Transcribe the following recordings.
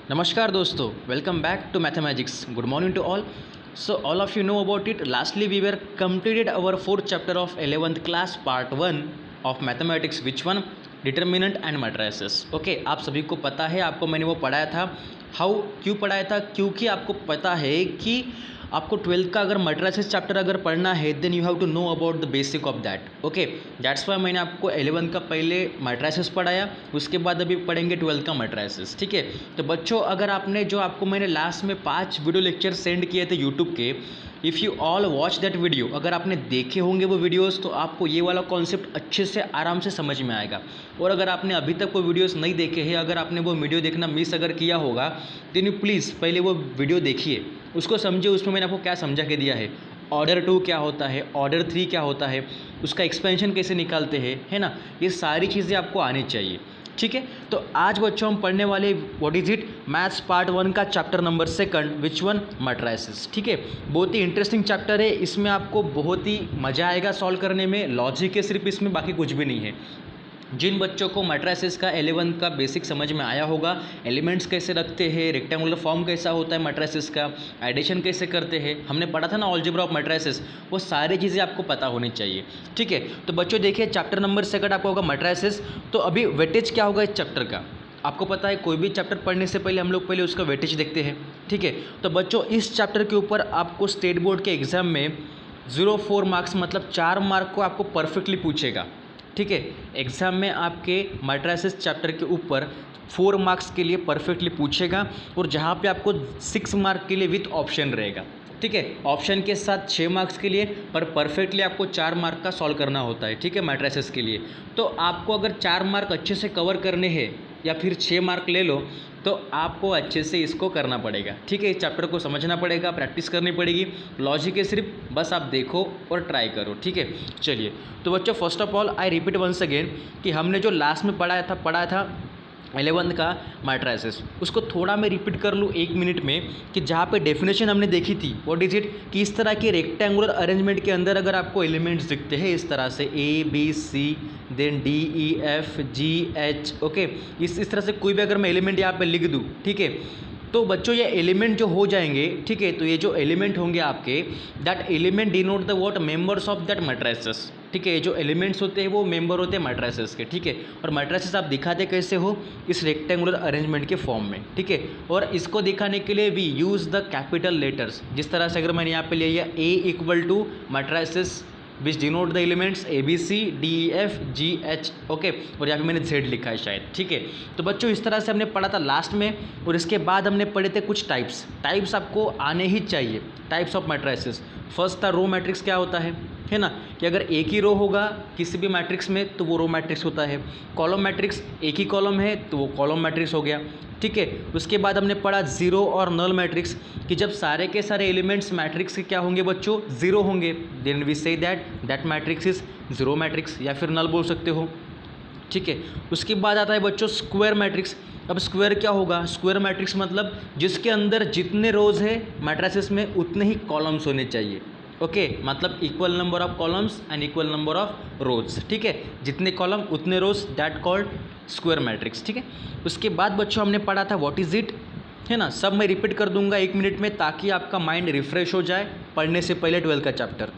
Namaskar dosto, welcome back to Mathematics. Good morning to all. So all of you know about it. Lastly we were completed our fourth chapter of 11th class part 1 of mathematics. Which one? Determinant and matrices. Okay, आप सभी को पता है, आपको मैंने वो पढ़ाया था. हाउ, क्यों पढ़ाया था? क्योंकि आपको पता है कि आपको 12th का अगर मैट्रिसेस चैप्टर अगर पढ़ना है then you have to know about the basic of that. Okay, that's why मैंने आपको 11th का पहले मैट्रिसेस पढ़ाया, उसके बाद अभी पढ़ेंगे 12th का मैट्रिसेस. ठीक है, तो बच्चों अगर आपने जो आपको मैंने लास्ट में 5 वीडियो लेक्चर सेंड किए थे यूट्यूब के, if you all watch that video, अगर आपने देखे होंगे वो वीडियोस तो आपको ये वाला कॉन्सेप्ट अच्छे से आराम से समझ में आएगा. और अगर आपने अभी तक वो वीडियोस नहीं देखे हैं, अगर आपने वो वीडियो देखना मिस अगर किया होगा देन यू प्लीज़ पहले वो वीडियो देखिए, उसको समझिए. उसमें मैंने आपको क्या समझा के दिया है, ऑर्डर 2 क्या होता है, ऑर्डर 3 क्या होता है, उसका एक्सपेंशन कैसे निकालते हैं, है ना. ये सारी चीज़ें आपको आनी चाहिए. ठीक है, तो आज बच्चों हम पढ़ने वाले what is it, maths part 1 का chapter number 2, which one, matrices. ठीक है, बहुत ही इंटरेस्टिंग चैप्टर है. इसमें आपको बहुत ही मज़ा आएगा सॉल्व करने में. लॉजिक है सिर्फ इसमें, बाकी कुछ भी नहीं है. जिन बच्चों को मैट्रिसेस का 11th का बेसिक समझ में आया होगा, एलिमेंट्स कैसे रखते हैं, रेक्टेंगुलर फॉर्म कैसा होता है मैट्रिसेस का, एडिशन कैसे करते हैं, हमने पढ़ा था ना अलजेब्रा ऑफ मैट्रिसेस, वो सारी चीज़ें आपको पता होनी चाहिए. ठीक है, तो बच्चों देखिए चैप्टर नंबर 2 आपको होगा मैट्रिसेस. तो अभी वेटेज क्या होगा इस चैप्टर का, आपको पता है कोई भी चैप्टर पढ़ने से पहले हम लोग पहले उसका वेटेज देखते हैं. ठीक है, तो बच्चों इस चैप्टर के ऊपर आपको स्टेट बोर्ड के एग्ज़ाम में 0.4 मार्क्स मतलब 4 मार्क को आपको परफेक्टली पूछेगा. ठीक है, एग्ज़ाम में आपके मैट्रिसेस चैप्टर के ऊपर 4 मार्क्स के लिए परफेक्टली पूछेगा, और जहाँ पे आपको 6 मार्क के लिए विथ ऑप्शन रहेगा. ठीक है, ऑप्शन के साथ 6 मार्क्स के लिए, पर परफेक्टली आपको 4 मार्क का सॉल्व करना होता है. ठीक है, मैट्रिसेस के लिए. तो आपको अगर 4 मार्क अच्छे से कवर करने हैं या फिर 6 मार्क ले लो तो आपको अच्छे से इसको करना पड़ेगा. ठीक है, इस चैप्टर को समझना पड़ेगा, प्रैक्टिस करनी पड़ेगी. लॉजिक है सिर्फ, बस आप देखो और ट्राई करो. ठीक है, चलिए. तो बच्चों first of all I repeat once again कि हमने जो लास्ट में पढ़ाया था 11th का मैट्रिसेस, उसको थोड़ा मैं रिपीट कर लूँ 1 मिनट में. कि जहाँ पे डेफिनेशन हमने देखी थी व्हाट इज इट, कि इस तरह के रेक्टेंगुलर अरेंजमेंट के अंदर अगर आपको एलिमेंट्स दिखते हैं इस तरह से A B C then D E F G H. Okay, इस तरह से कोई भी अगर मैं एलिमेंट यहाँ पे लिख दूँ, ठीक है, तो बच्चों ये एलिमेंट जो हो जाएंगे, ठीक है, तो ये जो एलिमेंट होंगे आपके, that element denote the what, members of that matrices. ठीक है, ये जो एलिमेंट्स होते हैं वो मेंबर होते हैं मैट्रिसेस के. ठीक है, और मैट्रिसेस आप दिखाते कैसे हो, इस रेक्टेंगुलर अरेंजमेंट के फॉर्म में. ठीक है, और इसको दिखाने के लिए we use the capital letters. जिस तरह से अगर मैंने यहाँ पे लिया A equal to matrices which denote the elements ABCDEFGH. Okay, और यहाँ पे मैंने Z लिखा है शायद. ठीक है, तो बच्चों इस तरह से हमने पढ़ा था लास्ट में. और इसके बाद हमने पढ़े थे कुछ टाइप्स आपको आने ही चाहिए, टाइप्स ऑफ मैट्रिसेस. फर्स्ट था रो मैट्रिक्स. क्या होता है ना, कि अगर एक ही रो होगा किसी भी मैट्रिक्स में तो वो रो मैट्रिक्स होता है. कॉलम मैट्रिक्स, एक ही कॉलम है तो वो कॉलम मैट्रिक्स हो गया. ठीक है, उसके बाद हमने पढ़ा जीरो और नल मैट्रिक्स, कि जब सारे के सारे एलिमेंट्स मैट्रिक्स के क्या होंगे बच्चों, जीरो होंगे, then we say that matrix is zero matrix, या फिर नल बोल सकते हो. ठीक है, उसके बाद आता है बच्चों स्क्वायर मैट्रिक्स. अब स्क्वायर क्या होगा, स्क्वायर मैट्रिक्स मतलब जिसके अंदर जितने रोज है मैट्रिसेस में उतने ही कॉलम्स होने चाहिए. ओके, मतलब equal number of columns and equal number of रोज. ठीक है, जितने कॉलम उतने रोज, दैट कॉल्ड स्क्वायर मैट्रिक्स. ठीक है, उसके बाद बच्चों हमने पढ़ा था व्हाट इज इट, है ना. सब मैं रिपीट कर दूंगा 1 मिनट में ताकि आपका माइंड रिफ्रेश हो जाए पढ़ने से पहले 12th का चैप्टर.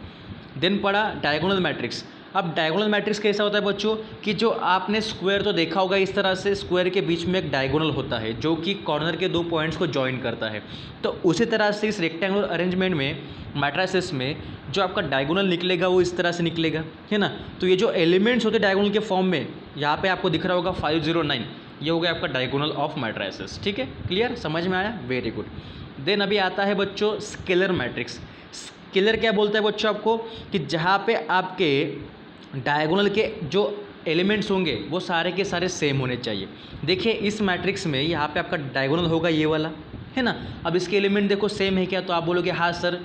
देन पढ़ा डायगोनल मैट्रिक्स. अब डायगोनल मैट्रिक्स कैसा होता है बच्चों, कि जो आपने स्क्वायर तो देखा होगा, इस तरह से स्क्वायर के बीच में एक डायगोनल होता है जो कि कॉर्नर के 2 पॉइंट्स को जॉइन करता है. तो उसी तरह से इस रेक्टेंगुलर अरेंजमेंट में मैट्रिसेस में जो आपका डायगोनल निकलेगा वो इस तरह से निकलेगा, है ना. तो ये जो एलिमेंट्स होते हैं डायगोनल के फॉर्म में, यहाँ पे आपको दिख रहा होगा 509, ये हो गया आपका डायगोनल ऑफ मैट्रिसेस. ठीक है, क्लियर, समझ में आया, वेरी गुड. देन अभी आता है बच्चों स्केलर मैट्रिक्स. स्केलर क्या बोलता है बच्चों आपको, कि जहाँ पे आपके डायगोनल के जो एलिमेंट्स होंगे वो सारे के सारे सेम होने चाहिए. देखिए इस मैट्रिक्स में यहाँ पे आपका डायगोनल होगा ये वाला, है ना. अब इसके एलिमेंट देखो सेम है क्या, तो आप बोलोगे हाँ sir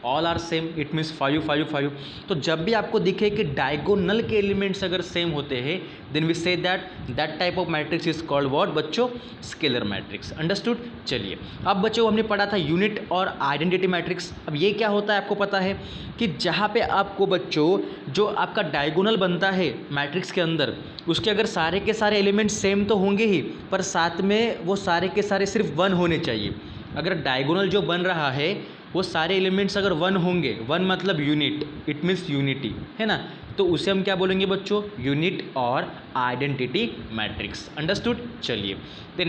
all are same, it means 5 5 5। तो जब भी आपको दिखे कि डायगोनल के एलिमेंट्स अगर सेम होते हैं then we say that type of matrix is called what बच्चों, स्केलर मैट्रिक्स। अंडरस्टूड। चलिए अब बच्चों हमने पढ़ा था यूनिट और आइडेंटिटी मैट्रिक्स। अब ये क्या होता है आपको पता है कि जहाँ पे आपको बच्चों जो आपका डायगोनल बनता है मैट्रिक्स के अंदर उसके अगर सारे के सारे एलिमेंट्स सेम तो होंगे ही, पर साथ में वो सारे के सारे सिर्फ 1 होने चाहिए। अगर डायगोनल जो बन रहा है वो सारे एलिमेंट्स अगर 1 होंगे, 1 मतलब यूनिट, इट मीन्स यूनिटी, है ना, तो उसे हम क्या बोलेंगे बच्चों, यूनिट और आइडेंटिटी मैट्रिक्स। अंडरस्टूड। चलिए तो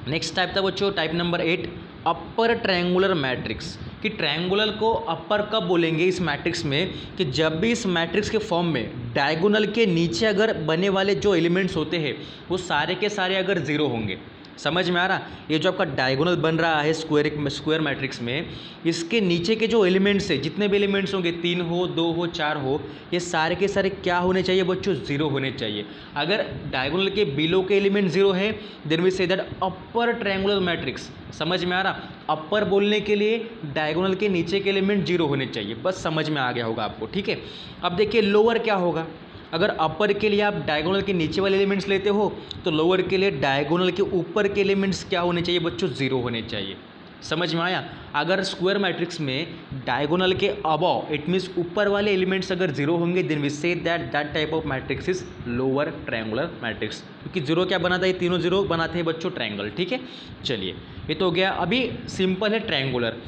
नेक्स्ट टाइप था बच्चों टाइप नंबर 8, अपर ट्रायंगुलर मैट्रिक्स। कि ट्रायंगुलर को अपर कब बोलेंगे इस मैट्रिक्स में, कि जब भी इस मैट्रिक्स के फॉर्म में डायगोनल के नीचे अगर बने वाले जो एलिमेंट्स होते हैं वो सारे के सारे अगर 0 होंगे। समझ में आ रहा, ये जो आपका डायगोनल बन रहा है स्क्वायर मैट्रिक्स में, इसके नीचे के जो एलिमेंट्स है जितने भी एलिमेंट्स होंगे, 3 हो 2 हो 4 हो, ये सारे के सारे क्या होने चाहिए बच्चों, 0 होने चाहिए। अगर डायगोनल के बिलो के एलिमेंट 0 है then we say that upper triangular matrix. समझ में आ रहा, अपर बोलने के लिए डायगोनल के नीचे के एलिमेंट 0 होने चाहिए, बस समझ में आ गया होगा आपको, ठीक है। अब देखिए लोअर क्या होगा, अगर अपर के लिए आप डायगोनल के नीचे वाले एलिमेंट्स लेते हो तो लोअर के लिए डायगोनल के ऊपर के एलिमेंट्स क्या होने चाहिए बच्चों, 0 होने चाहिए। समझ में आया। अगर स्क्वायर मैट्रिक्स में डायगोनल के अबव इट मीन्स ऊपर वाले एलिमेंट्स अगर 0 होंगे then we say that type of matrix is lower triangular matrix, क्योंकि 0 क्या बनाता है, ये तीनों 0 बनाते हैं बच्चों ट्रायंगल, ठीक है। चलिए ये तो हो गया। अभी सिंपल है ट्रायंगुलर।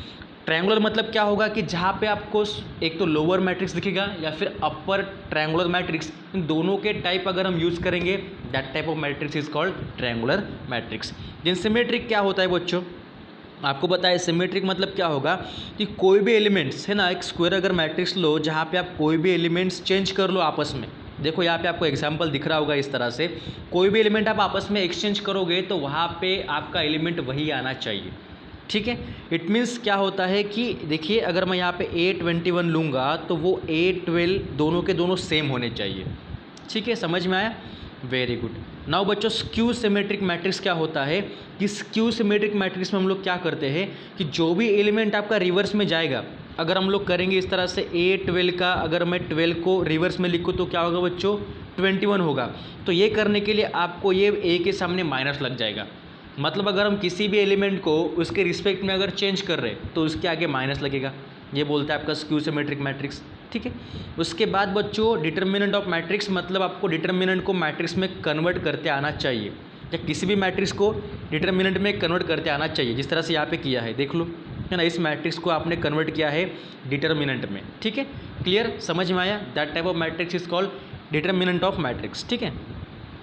ट्रायंगुलर मतलब क्या होगा कि जहाँ पे आपको एक तो लोअर मैट्रिक्स दिखेगा या फिर अपर ट्रायंगुलर मैट्रिक्स, इन दोनों के टाइप अगर हम यूज़ करेंगे that type of matrix is called triangular matrix. जिन सिमेट्रिक क्या होता है बच्चों, आपको पता है सिमेट्रिक मतलब क्या होगा कि कोई भी एलिमेंट्स है ना, एक स्क्वायर अगर मैट्रिक्स लो जहाँ पे आप कोई भी एलिमेंट्स चेंज कर लो आपस में। देखो यहाँ पे आपको एग्जांपल दिख रहा होगा इस तरह से, कोई भी एलिमेंट आप आपस में एक्सचेंज करोगे तो वहाँ पे आपका एलिमेंट वही आना चाहिए, ठीक है। इट मीन्स क्या होता है कि देखिए अगर मैं यहाँ पे A21 लूँगा तो वो A12 दोनों के दोनों सेम होने चाहिए, ठीक है। समझ में आया, वेरी गुड। नाउ बच्चों स्क्यू सिमेट्रिक मैट्रिक्स क्या होता है कि स्क्यू सिमेट्रिक मैट्रिक्स में हम लोग क्या करते हैं कि जो भी एलिमेंट आपका रिवर्स में जाएगा, अगर हम लोग करेंगे इस तरह से A12 का अगर मैं 12 को रिवर्स में लिखूँ तो क्या होगा बच्चों, 21 होगा। तो ये करने के लिए आपको ये A के सामने माइनस लग जाएगा, मतलब अगर हम किसी भी एलिमेंट को उसके रिस्पेक्ट में अगर चेंज कर रहे हैं तो उसके आगे माइनस लगेगा, ये बोलता है आपका स्क्यू सिमेट्रिक मैट्रिक्स, ठीक है। उसके बाद बच्चों डिटर्मिनेंट ऑफ मैट्रिक्स, मतलब आपको डिटर्मिनेंट को मैट्रिक्स में कन्वर्ट करते आना चाहिए, या किसी भी मैट्रिक्स को डिटर्मिनेंट में कन्वर्ट करते आना चाहिए, जिस तरह से यहाँ पे किया है देख लो, है ना, इस मैट्रिक्स को आपने कन्वर्ट किया है डिटर्मिनेंट में, ठीक है। क्लियर, समझ में आया, that type of matrix is called determinant of matrix, ठीक है।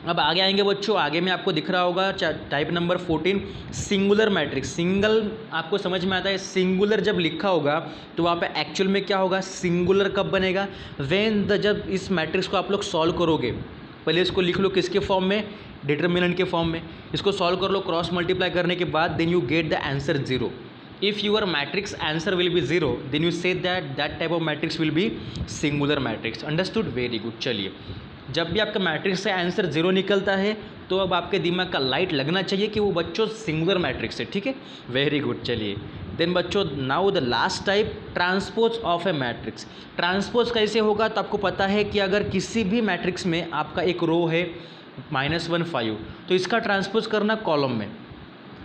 अब आगे आएंगे बच्चों, आगे में आपको दिख रहा होगा type number 14 singular matrix. Single आपको समझ में आता है, सिंगुलर जब लिखा होगा तो वहाँ पे एक्चुअल में क्या होगा, सिंगुलर कब बनेगा, जब इस मैट्रिक्स को आप लोग सॉल्व करोगे, पहले इसको लिख लो किसके फॉर्म में, डिटर्मिनेंट के फॉर्म में, इसको सॉल्व कर लो क्रॉस मल्टीप्लाई करने के बाद, then you get the answer 0। If your matrix answer will be 0 then you say that type of matrix will be singular matrix. Understood, very good. चलिए जब भी आपका मैट्रिक्स से आंसर 0 निकलता है तो अब आपके दिमाग का लाइट लगना चाहिए कि वो बच्चों सिंगुलर मैट्रिक्स है, ठीक है, वेरी गुड। चलिए देन बच्चों now the last type transpose of a matrix. Transpose कैसे होगा, तो आपको पता है कि अगर किसी भी मैट्रिक्स में आपका एक रो है -1 5, तो इसका ट्रांसपोज करना कॉलम में,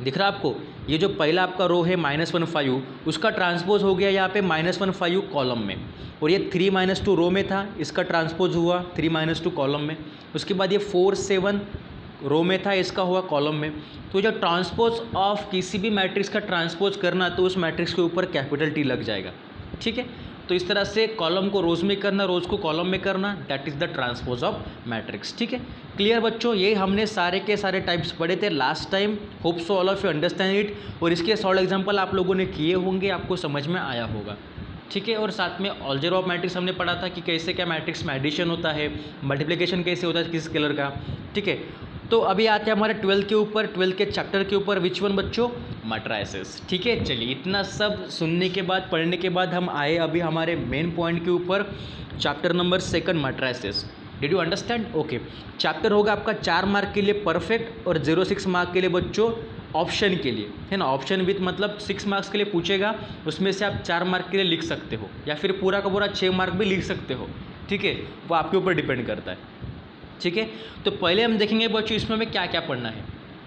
दिख रहा आपको, ये जो पहला आपका रो है -1 5 उसका ट्रांसपोज हो गया यहाँ पे -1 5 कॉलम में, और ये 3 - 2 रो में था, इसका ट्रांसपोज हुआ 3 - 2 कॉलम में। उसके बाद ये 4 7 रो में था, इसका हुआ कॉलम में। तो जो ट्रांसपोज ऑफ किसी भी मैट्रिक्स का ट्रांसपोज करना तो उस मैट्रिक्स के ऊपर कैपिटल T लग जाएगा, ठीक है। तो इस तरह से कॉलम को रोज में करना, रोज को कॉलम में करना, that is the transpose of matrix, ठीक है। क्लियर बच्चों, ये हमने सारे के सारे टाइप्स पढ़े थे last time, hope so all of you understand it, और इसके सॉल्व एग्जांपल आप लोगों ने किए होंगे, आपको समझ में आया होगा, ठीक है। और साथ में अलजेब्रा ऑफ मैट्रिक्स हमने पढ़ा था कि कैसे क्या मैट्रिक्स में एडिशन होता है, मल्टीप्लिकेशन कैसे होता है किस स्केलर का, ठीक है। तो अभी आते हैं हमारे 12 के ऊपर, 12 के चैप्टर के ऊपर, विच वन बच्चों, मैट्रिसेस, ठीक है। चलिए इतना सब सुनने के बाद, पढ़ने के बाद हम आए अभी हमारे मेन पॉइंट के ऊपर, chapter number 2 matrices. Did you understand, okay. Chapter होगा आपका 4 मार्क के लिए परफेक्ट और 0 6 मार्क के लिए बच्चों ऑप्शन के लिए, है ना। ऑप्शन विथ मतलब 6 मार्क्स के लिए पूछेगा, उसमें से आप 4 मार्क के लिए लिख सकते हो या फिर पूरा का पूरा 6 मार्क भी लिख सकते हो, ठीक है, वो आपके ऊपर डिपेंड करता है, ठीक है। तो पहले हम देखेंगे बच्चों इसमें हमें क्या क्या पढ़ना है।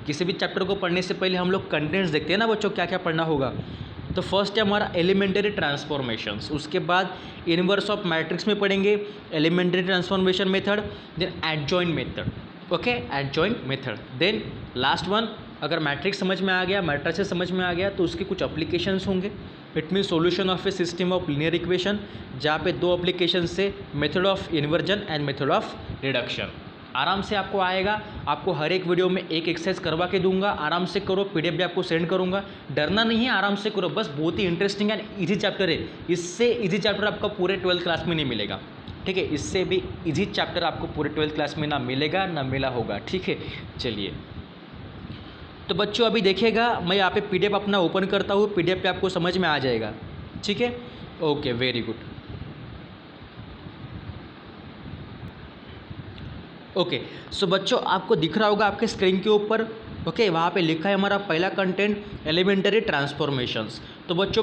किसी भी चैप्टर को पढ़ने से पहले हम लोग कंटेंट्स देखते हैं ना बच्चों, क्या क्या पढ़ना होगा। तो फर्स्ट है हमारा एलिमेंटरी ट्रांसफॉर्मेशंस, उसके बाद इनवर्स ऑफ मैट्रिक्स में पढ़ेंगे elementary transformation method, then adjoint method, okay, adjoint method. Then last one, अगर मैट्रिक्स समझ में आ गया, मैट्रिसेस समझ में आ गया, तो उसके कुछ अप्लीकेशंस होंगे। It mean solution of A system of linear equation, जहाँ पे 2 अप्लीकेशन से method of inversion and method of reduction आराम से आपको आएगा। आपको हर एक वीडियो में एक एक्सरसाइज करवा के दूंगा, आराम से करो, पीडीएफ भी आपको सेंड करूंगा, डरना नहीं है, आराम से करो, बस बहुत ही इंटरेस्टिंग एंड ईजी चैप्टर है। इससे ईजी चैप्टर आपको पूरे 12th क्लास में नहीं मिलेगा, ठीक है, इससे भी ईजी चैप्टर आपको पूरे 12th क्लास में ना मिलेगा ना मिला होगा, ठीक है। चलिए, तो बच्चों अभी देखिएगा, मैं यहाँ पे पीडीएफ अपना ओपन करता हूँ, पीडीएफ पे आपको समझ में आ जाएगा, ठीक है। Okay, very good. ओके, सो बच्चों आपको दिख रहा होगा आपके स्क्रीन के ऊपर, ओके, वहाँ पे लिखा है हमारा पहला कंटेंट एलिमेंटरी ट्रांसफॉर्मेशंस। तो बच्चों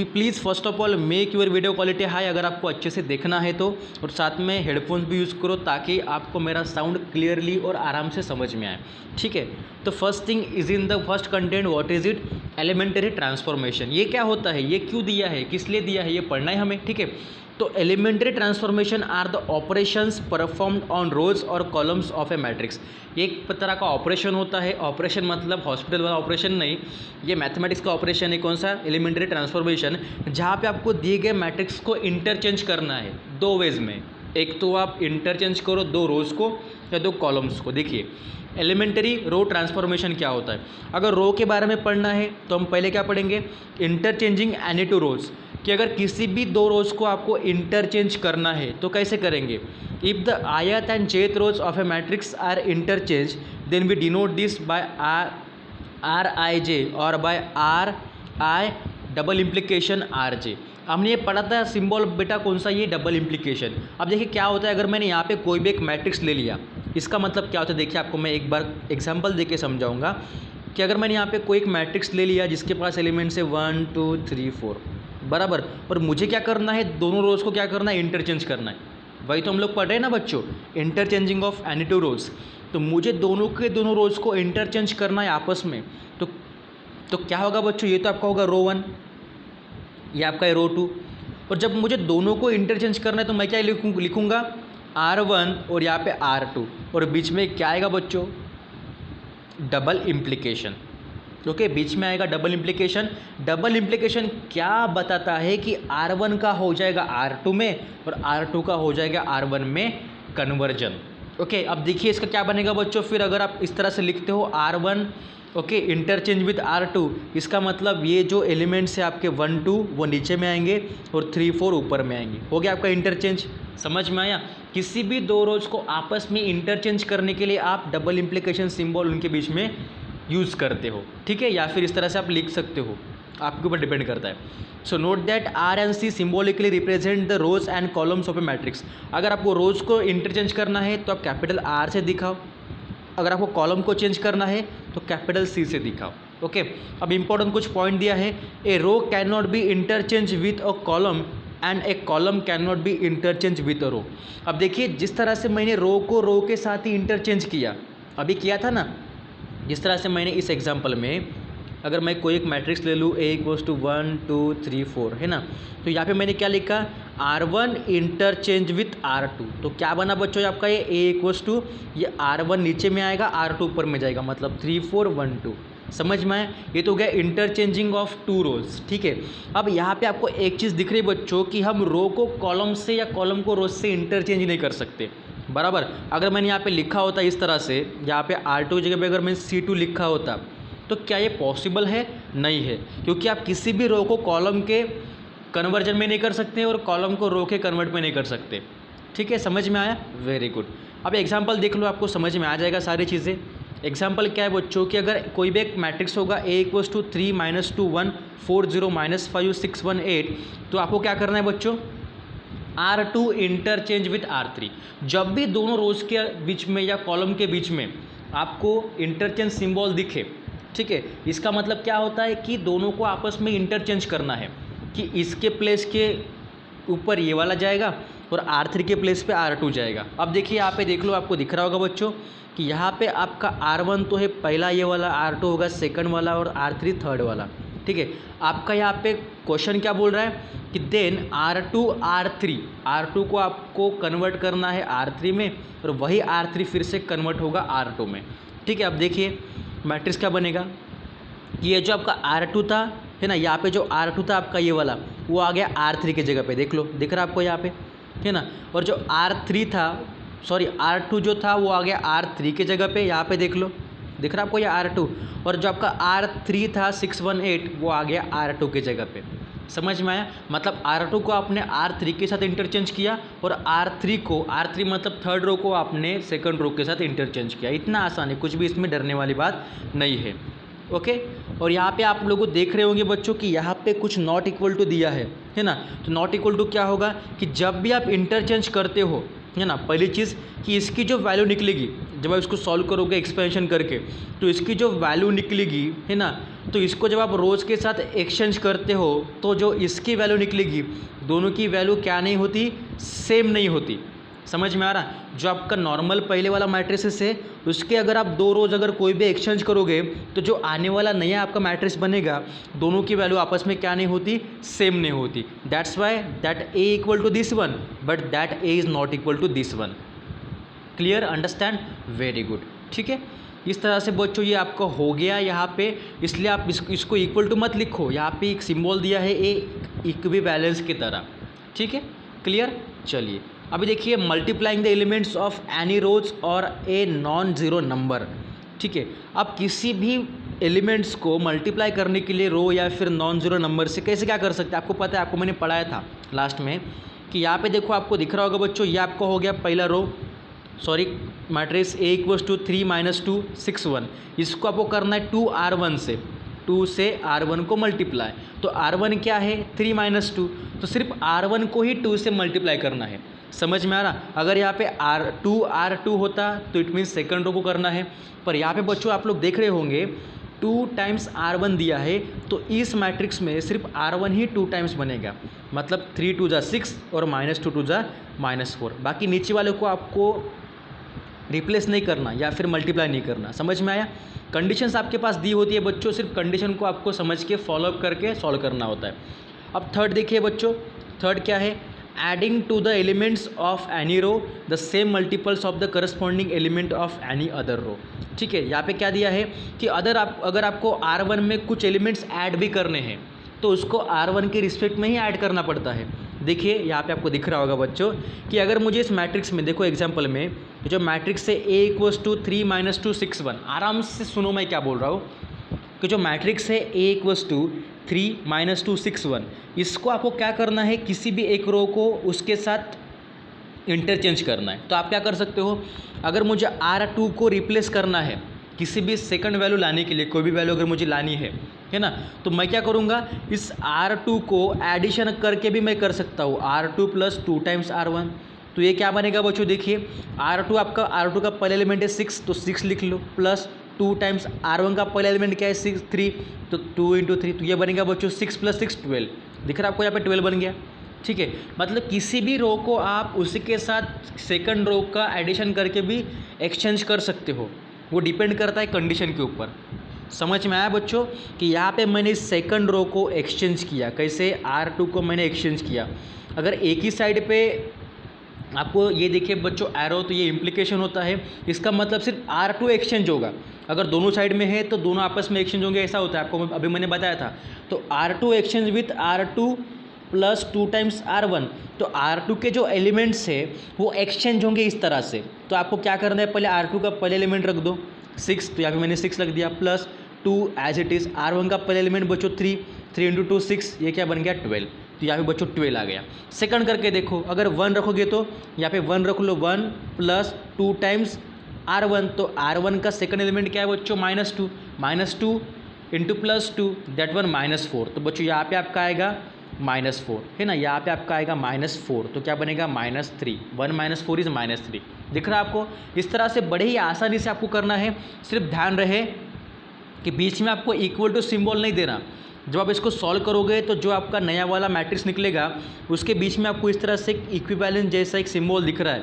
please first of all make your video quality high अगर आपको अच्छे से देखना है तो, और साथ में हेडफोन्स भी यूज़ करो ताकि आपको मेरा साउंड क्लियरली और आराम से समझ में आए, ठीक है। तो first thing is in the first content, what is it, elementary transformation. ये क्या होता है, ये क्यों दिया है, किस लिए दिया है, ये पढ़ना है हमें, ठीक है। तो elementary transformation are the operations performed on rows और कॉलम्स ऑफ ए मैट्रिक्स। ये एक तरह का ऑपरेशन होता है, ऑपरेशन मतलब हॉस्पिटल वाला ऑपरेशन नहीं, ये मैथमेटिक्स का ऑपरेशन है। कौन सा, एलिमेंटरी ट्रांसफॉर्मेशन, जहाँ पे आपको दिए गए मैट्रिक्स को इंटरचेंज करना है 2 वेज में। एक तो आप इंटरचेंज करो 2 रोज को या 2 कॉलम्स को। देखिए एलिमेंटरी रो ट्रांसफॉर्मेशन क्या होता है। अगर रो के बारे में पढ़ना है तो हम पहले क्या पढ़ेंगे, इंटरचेंजिंग एनी 2 रोज, कि अगर किसी भी 2 रोज को आपको इंटरचेंज करना है तो कैसे करेंगे। If the ith and jth rows of a matrix are interchange then we denote this by R I J और by R I double implication R J. हमने ये पढ़ा था सिंबल बेटा कौन सा, ये डबल इम्प्लीकेशन। अब देखिए क्या होता है, अगर मैंने यहाँ पे कोई भी एक मैट्रिक्स ले लिया, इसका मतलब क्या होता है, देखिए आपको मैं एक बार एग्जांपल देके समझाऊंगा कि अगर मैंने यहाँ पे कोई एक मैट्रिक्स ले लिया जिसके पास एलिमेंट्स है 1 2 3 4 बराबर, और मुझे क्या करना है, दोनों रोज को क्या करना है, इंटरचेंज करना है। वही तो हम लोग पढ़ रहे हैं ना बच्चों, इंटरचेंजिंग ऑफ एनी 2 रोज। तो मुझे दोनों के दोनों रोज को इंटरचेंज करना है आपस में। तो क्या होगा बच्चों, ये तो आपका होगा रो 1, ये आपका है रो 2, और जब मुझे दोनों को इंटरचेंज करना है तो मैं क्या लिखूंगा R1 और यहाँ पे R2, और बीच में क्या आएगा बच्चों, डबल इम्प्लीकेशन, ओके, बीच में आएगा डबल इम्प्लीकेशन। डबल इम्प्लीकेशन क्या बताता है कि R1 का हो जाएगा R2 में और R2 का हो जाएगा R1 में कन्वर्जन, ओके। अब देखिए इसका क्या बनेगा बच्चों, फिर अगर आप इस तरह से लिखते हो R1 okay interchange with R2, इसका मतलब ये जो एलिमेंट्स है आपके 1 2 वो नीचे में आएंगे और 3 4 ऊपर में आएंगे। हो गया आपका इंटरचेंज, समझ में आया। किसी भी 2 रोज को आपस में इंटरचेंज करने के लिए आप डबल इम्प्लीकेशन सिंबल उनके बीच में यूज़ करते हो, ठीक है, या फिर इस तरह से आप लिख सकते हो, आपके ऊपर डिपेंड करता है। So note that R and C symbolically represent the rows and columns of a matrix. अगर आपको रोज को इंटरचेंज करना है तो आप कैपिटल R से दिखाओ, अगर आपको कॉलम को चेंज करना है तो कैपिटल C से दिखाओ, ओके। अब इंपॉर्टेंट कुछ पॉइंट दिया है, a row can not be interchange with a column and a column can not be interchange with a row. अब देखिए जिस तरह से मैंने रो को रो के साथ ही इंटरचेंज किया, अभी किया था ना, जिस तरह से मैंने इस एग्जाम्पल में अगर मैं कोई एक मैट्रिक्स ले लूँ A = 1 2 3 4 है ना, तो यहाँ पे मैंने क्या लिखा R1 इंटरचेंज विथ R2, तो क्या बना बच्चों आपका ये A = ये R1 नीचे में आएगा R2 ऊपर में जाएगा, मतलब 3 4 1 2, समझ में आया। ये तो गया इंटरचेंजिंग ऑफ 2 रोज, ठीक है। अब यहाँ पे आपको एक चीज़ दिख रही है बच्चों कि हम रो को कॉलम से या कॉलम को रोज से इंटरचेंज नहीं कर सकते, बराबर। अगर मैंने यहाँ पे लिखा होता इस तरह से, यहाँ पे R2 की जगह पे अगर मैंने C2 लिखा होता तो क्या ये पॉसिबल है, नहीं है, क्योंकि आप किसी भी रो को कॉलम के कन्वर्जन में नहीं कर सकते और कॉलम को रो के कन्वर्ट में नहीं कर सकते, ठीक है, समझ में आया, वेरी गुड। अब एग्जांपल देख लो, आपको समझ में आ जाएगा सारी चीज़ें। एग्जांपल क्या है बच्चों कि अगर कोई भी एक मैट्रिक्स होगा A = 3 -2 1 4 0 -5 6 1 8, तो आपको क्या करना है बच्चों, R2 इंटरचेंज विथ R3। जब भी दोनों रोज के बीच में या कॉलम के बीच में आपको इंटरचेंज सिंबल दिखे, ठीक है। इसका मतलब क्या होता है कि दोनों को आपस में इंटरचेंज करना है कि इसके प्लेस के ऊपर ये वाला जाएगा और R3 के प्लेस पे R2 जाएगा। अब देखिए यहाँ पे देख लो, आपको दिख रहा होगा बच्चों कि यहाँ पे आपका R1 तो है पहला ये वाला, R2 होगा सेकंड वाला और R3 थर्ड वाला। ठीक है, आपका यहाँ पे क्वेश्चन क्या बोल रहा है कि देन R2 R3 को आपको कन्वर्ट करना है R3 में और वही R3 फिर से कन्वर्ट होगा R2 में। ठीक है, अब देखिए मैट्रिक्स क्या बनेगा कि ये जो आपका R2 था है ना, यहाँ पे जो R2 था आपका ये वाला, वो आ गया R3 की जगह पे, देख लो, दिख रहा है आपको यहाँ पे, है ना। और जो R3 था, सॉरी R2 जो था वो आ गया R3 की जगह पे, यहाँ पे देख लो, दिख रहा है आपको ये R2। और जो आपका R3 था 618 वो आ गया R2 की जगह पे। समझ में आया? मतलब R2 को आपने R3 के साथ इंटरचेंज किया और R3 मतलब थर्ड रो को आपने सेकंड रो के साथ इंटरचेंज किया। इतना आसान है, कुछ भी इसमें डरने वाली बात नहीं है। ओके, और यहाँ पे आप लोगों देख रहे होंगे बच्चों कि यहाँ पे कुछ नॉट इक्वल टू दिया है ना। तो नॉट इक्वल टू क्या होगा कि जब भी आप इंटरचेंज करते हो, है ना, पहली चीज़ कि इसकी जो वैल्यू निकलेगी जब आप इसको सॉल्व करोगे एक्सपेंशन करके, तो इसकी जो वैल्यू निकलेगी, है ना, तो इसको जब आप रोज़ के साथ एक्सचेंज करते हो तो जो इसकी वैल्यू निकलेगी, दोनों की वैल्यू क्या नहीं होती, सेम नहीं होती। समझ में आ रहा? जो आपका नॉर्मल पहले वाला मैट्रिसेस है उसके अगर आप दो रोज अगर कोई भी एक्सचेंज करोगे तो जो आने वाला नया आपका मैट्रिक्स बनेगा, दोनों की वैल्यू आपस में क्या नहीं होती, सेम नहीं होती। That's why that A equal to this one but that A is not equal to this one. Clear? Understand? Very good. ठीक है, इस तरह से बच्चों ये आपका हो गया यहाँ पे, इसलिए आप इसको इक्वल टू मत लिखो, यहाँ पे एक सिंबल दिया है ए इक्विवेलेंस की तरह। ठीक है, क्लियर? चलिए अभी देखिए multiplying the elements of any rows और ए नॉन ज़ीरो नंबर। ठीक है, अब किसी भी एलिमेंट्स को मल्टीप्लाई करने के लिए रो या फिर नॉन ज़ीरो नंबर से कैसे क्या कर सकते हैं, आपको पता है, आपको मैंने पढ़ाया था लास्ट में कि यहाँ पे देखो आपको दिख रहा होगा बच्चों, ये आपका हो गया पहला row, sorry matrix A equals to 3 - 2 6 1। इसको आपको करना है 2R1 से, 2 से R1 को मल्टीप्लाई। तो R1 क्या है, 3 - 2, तो सिर्फ R1 को ही 2 से मल्टीप्लाई करना है। समझ में आ रहा? अगर यहाँ पे R2 होता तो इट मीन्स सेकंड रो को करना है, पर यहाँ पे बच्चों आप लोग देख रहे होंगे 2 टाइम्स R1 दिया है, तो इस मैट्रिक्स में सिर्फ R1 ही 2 टाइम्स बनेगा, मतलब 3 × 2 = 6 और -2 × 2 = -4। बाकी नीचे वाले को आपको रिप्लेस नहीं करना या फिर मल्टीप्लाई नहीं करना। समझ में आया? कंडीशंस आपके पास दी होती है बच्चों, सिर्फ कंडीशन को आपको समझ के फॉलोअप करके सॉल्व करना होता है। अब थर्ड देखिए बच्चों, थर्ड क्या है, adding to the elements of any row the same multiples of the corresponding element of any other row. ठीक है, यहाँ पे क्या दिया है कि अगर आपको R1 में कुछ एलिमेंट्स ऐड भी करने हैं तो उसको R1 के रिस्पेक्ट में ही ऐड करना पड़ता है। देखिए यहाँ पे आपको दिख रहा होगा बच्चों कि अगर मुझे इस मैट्रिक्स में, देखो एग्जांपल में जो मैट्रिक्स है A = 3 - 2 6 1, आराम से सुनो मैं क्या बोल रहा हूँ कि जो मैट्रिक्स है A = 3 - 2 6 1, इसको आपको क्या करना है, किसी भी एक रो को उसके साथ इंटरचेंज करना है। तो आप क्या कर सकते हो, अगर मुझे R2 को रिप्लेस करना है किसी भी सेकंड वैल्यू लाने के लिए, कोई भी वैल्यू अगर मुझे लानी है ना, तो मैं क्या करूँगा, इस R2 को एडिशन करके भी मैं कर सकता हूँ, R2 + 2 टाइम्स R1। तो ये क्या बनेगा बच्चों, देखिए R2 का पहला एलिमेंट है 6, तो 6 लिख लो, प्लस 2 टाइम्स R1 का पहला एलिमेंट क्या है 6 3, तो 2 × 3, तो ये बनेगा बच्चों 6 + 6 12। दिख रहा है आपको यहाँ पे 12 बन गया। ठीक है, मतलब किसी भी रो को आप उसी के साथ सेकंड रो का एडिशन करके भी एक्सचेंज कर सकते हो, वो डिपेंड करता है कंडीशन के ऊपर। समझ में आया बच्चों कि यहाँ पे मैंने सेकंड रो को एक्सचेंज किया, कैसे, R2 को मैंने एक्सचेंज किया। अगर एक ही साइड पे आपको ये देखिए बच्चों एरो, तो ये इम्प्लीकेशन होता है, इसका मतलब सिर्फ R2 एक्सचेंज होगा। अगर दोनों साइड में है तो दोनों आपस में एक्सचेंज होंगे, ऐसा होता है, आपको अभी मैंने बताया था। तो R2 exchange with R2 + 2 times R1, तो R2 के जो एलिमेंट्स है वो एक्सचेंज होंगे इस तरह से। तो आपको क्या करना है, पहले R2 का पहले एलिमेंट रख दो 6, तो यहाँ पे मैंने 6 रख दिया, plus 2 as it is, R1 का पहले एलिमेंट बच्चों 3 × 2 6, ये क्या बन गया 12, तो यहाँ पे बच्चों 12 आ गया। सेकंड करके देखो, अगर 1 रखोगे तो यहाँ पे 1 रख लो, 1 + 2 टाइम्स R1, तो R1 का सेकंड एलिमेंट क्या है बच्चों, -2 × +2 दैट वन -4, तो बच्चों यहाँ पे आपका आएगा -4, है ना, यहाँ पे आपका आएगा -4, तो क्या बनेगा -3, 1 - 4 = -3। दिख रहा है आपको? इस तरह से बड़े ही आसानी से आपको करना है, सिर्फ ध्यान रहे कि बीच में आपको इक्वल टू सिंबल नहीं देना। जब आप इसको सॉल्व करोगे तो जो आपका नया वाला मैट्रिक्स निकलेगा उसके बीच में आपको इस तरह से इक्विवेलेंट जैसा एक सिंबल दिख रहा